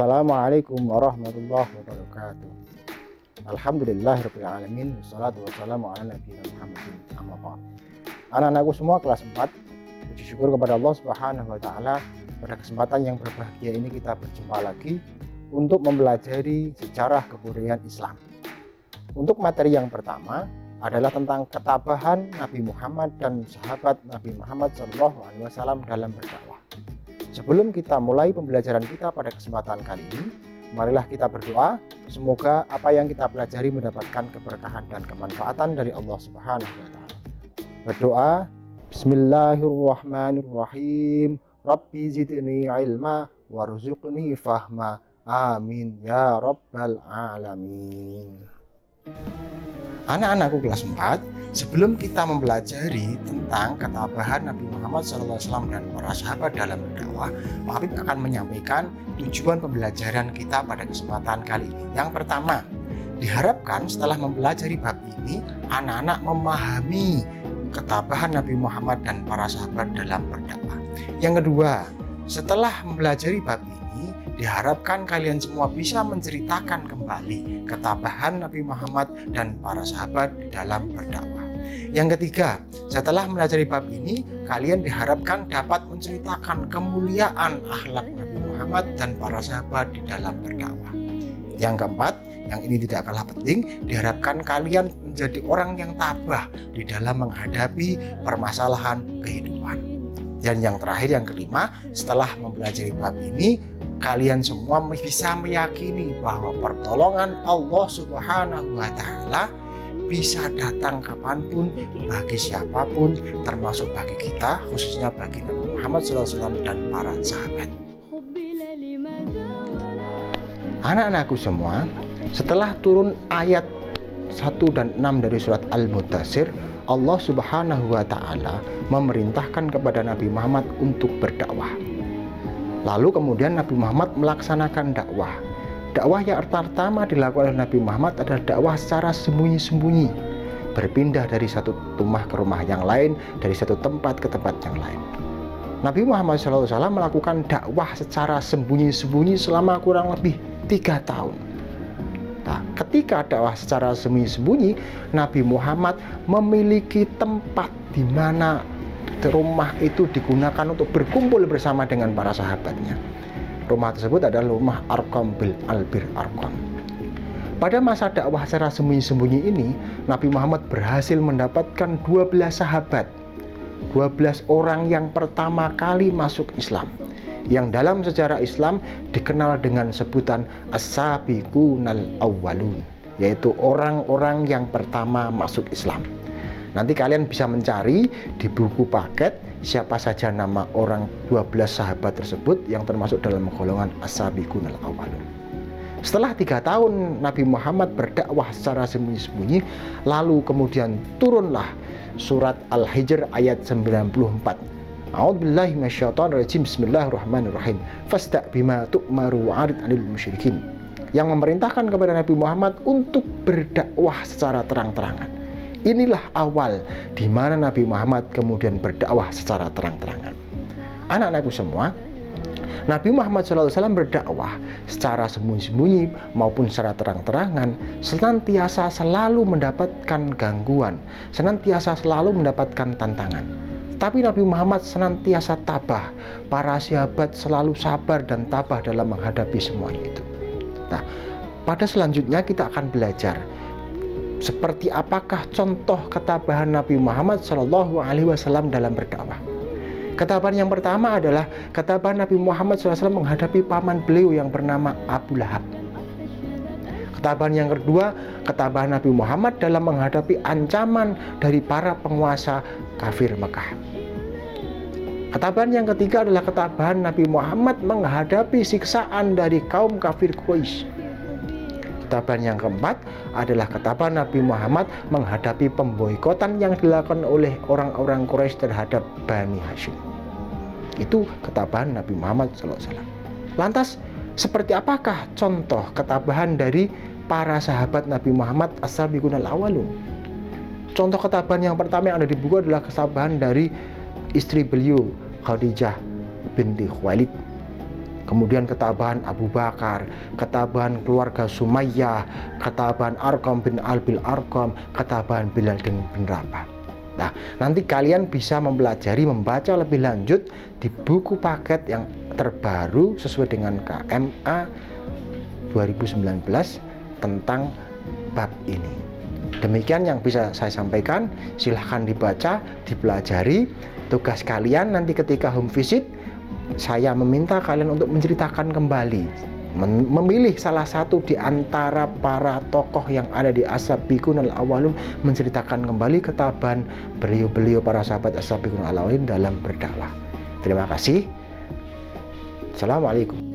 Assalamualaikum warahmatullahi wabarakatuh. Alhamdulillahirabbil alamin, wassalatu wassalamu ala nabiyina Muhammadin amma ba'd. Anak-anakku semua kelas 4, puji syukur kepada Allah Subhanahu wa taala pada kesempatan yang berbahagia ini kita berjumpa lagi untuk mempelajari sejarah kebudayaan Islam. Untuk materi yang pertama adalah tentang ketabahan Nabi Muhammad dan sahabat Nabi Muhammad SAW dalam berdakwah. Sebelum kita mulai pembelajaran kita pada kesempatan kali ini, marilah kita berdoa semoga apa yang kita pelajari mendapatkan keberkahan dan kemanfaatan dari Allah Subhanahu wa taala. Berdoa, Bismillahirrahmanirrahim. Rabbi zidni ilma warzuqni fahma. Amin ya rabbal alamin. Anak-anakku kelas 4, sebelum kita mempelajari tentang ketabahan Nabi Muhammad SAW dan para sahabat dalam berdakwah, Pak Habib akan menyampaikan tujuan pembelajaran kita pada kesempatan kali ini. Yang pertama, diharapkan setelah mempelajari bab ini, anak-anak memahami ketabahan Nabi Muhammad dan para sahabat dalam berdakwah. Yang kedua, setelah mempelajari bab ini, diharapkan kalian semua bisa menceritakan kembali ketabahan Nabi Muhammad dan para sahabat dalam berdakwah. Yang ketiga, setelah mempelajari bab ini, kalian diharapkan dapat menceritakan kemuliaan akhlak Nabi Muhammad dan para sahabat di dalam berdakwah. Yang keempat, yang ini tidak kalah penting, diharapkan kalian menjadi orang yang tabah di dalam menghadapi permasalahan kehidupan. Dan yang terakhir, yang kelima, setelah mempelajari bab ini, kalian semua bisa meyakini bahwa pertolongan Allah Subhanahu wa taala bisa datang kapanpun bagi siapapun, termasuk bagi kita, khususnya bagi Nabi Muhammad SAW dan para sahabat. Anak-anakku semua, setelah turun ayat 1 dan 6 dari surat Al-Mudaththir, Allah Subhanahu wa taala memerintahkan kepada Nabi Muhammad untuk berdakwah. Lalu kemudian Nabi Muhammad melaksanakan dakwah. Dakwah yang pertama dilakukan oleh Nabi Muhammad adalah dakwah secara sembunyi-sembunyi, berpindah dari satu rumah ke rumah yang lain, dari satu tempat ke tempat yang lain. Nabi Muhammad SAW melakukan dakwah secara sembunyi-sembunyi selama kurang lebih 3 tahun. Nah, ketika dakwah secara sembunyi-sembunyi, Nabi Muhammad memiliki tempat di mana rumah itu digunakan untuk berkumpul bersama dengan para sahabatnya. Rumah tersebut adalah rumah Arqam bil Albir Arqam. Pada masa dakwah secara sembunyi-sembunyi ini, Nabi Muhammad berhasil mendapatkan 12 sahabat, 12 orang yang pertama kali masuk Islam, yang dalam sejarah Islam dikenal dengan sebutan As-Sabiqunal Awwalun, yaitu orang-orang yang pertama masuk Islam. Nanti kalian bisa mencari di buku paket siapa saja nama orang 12 sahabat tersebut yang termasuk dalam golongan As-Sabiqunal Awwalun. Setelah 3 tahun Nabi Muhammad berdakwah secara sembunyi-sembunyi, lalu kemudian turunlah surat Al-Hijr ayat 94. A'udzubillahi minasyaitonirrajim. Bismillahirrahmanirrahim. Fasda' bima tu'maru wa'rid 'anil musyrikin. Yang memerintahkan kepada Nabi Muhammad untuk berdakwah secara terang-terangan. Inilah awal di mana Nabi Muhammad kemudian berdakwah secara terang-terangan. Anak-anakku semua, Nabi Muhammad SAW berdakwah secara sembunyi-sembunyi maupun secara terang-terangan, senantiasa selalu mendapatkan gangguan, senantiasa selalu mendapatkan tantangan. Tapi Nabi Muhammad senantiasa tabah. Para sahabat selalu sabar dan tabah dalam menghadapi semuanya itu. Nah, pada selanjutnya kita akan belajar seperti apakah contoh ketabahan Nabi Muhammad SAW dalam berdakwah. Ketabahan yang pertama adalah ketabahan Nabi Muhammad SAW menghadapi paman beliau yang bernama Abu Lahab. Ketabahan yang kedua, ketabahan Nabi Muhammad dalam menghadapi ancaman dari para penguasa kafir Mekah. Ketabahan yang ketiga adalah ketabahan Nabi Muhammad menghadapi siksaan dari kaum kafir Quraisy. Ketabahan yang keempat adalah ketabahan Nabi Muhammad menghadapi pemboikotan yang dilakukan oleh orang-orang Quraisy terhadap Bani Hashim. Itu ketabahan Nabi Muhammad SAW. Lantas, seperti apakah contoh ketabahan dari para sahabat Nabi Muhammad As-Sabiqunal Awwalun? Contoh ketabahan yang pertama yang ada di buku adalah ketabahan dari istri beliau, Khadijah binti Khuwailid. kemudian ketabahan Abu Bakar, ketabahan keluarga Sumayyah, ketabahan Arqam bin Albil Arqam, ketabahan Bilal bin Rabah. Nah, nanti kalian bisa mempelajari, membaca lebih lanjut di buku paket yang terbaru sesuai dengan KMA 2019 tentang bab ini. Demikian yang bisa saya sampaikan. Silahkan dibaca, dipelajari. Tugas kalian nanti ketika home visit, saya meminta kalian untuk menceritakan kembali, memilih salah satu di antara para tokoh yang ada di As-Sabiqun Al-Awwalun, menceritakan kembali ketabahan beliau-beliau para sahabat As-Sabiqun Al-Awwalun dalam berdakwah. Terima kasih. Assalamualaikum.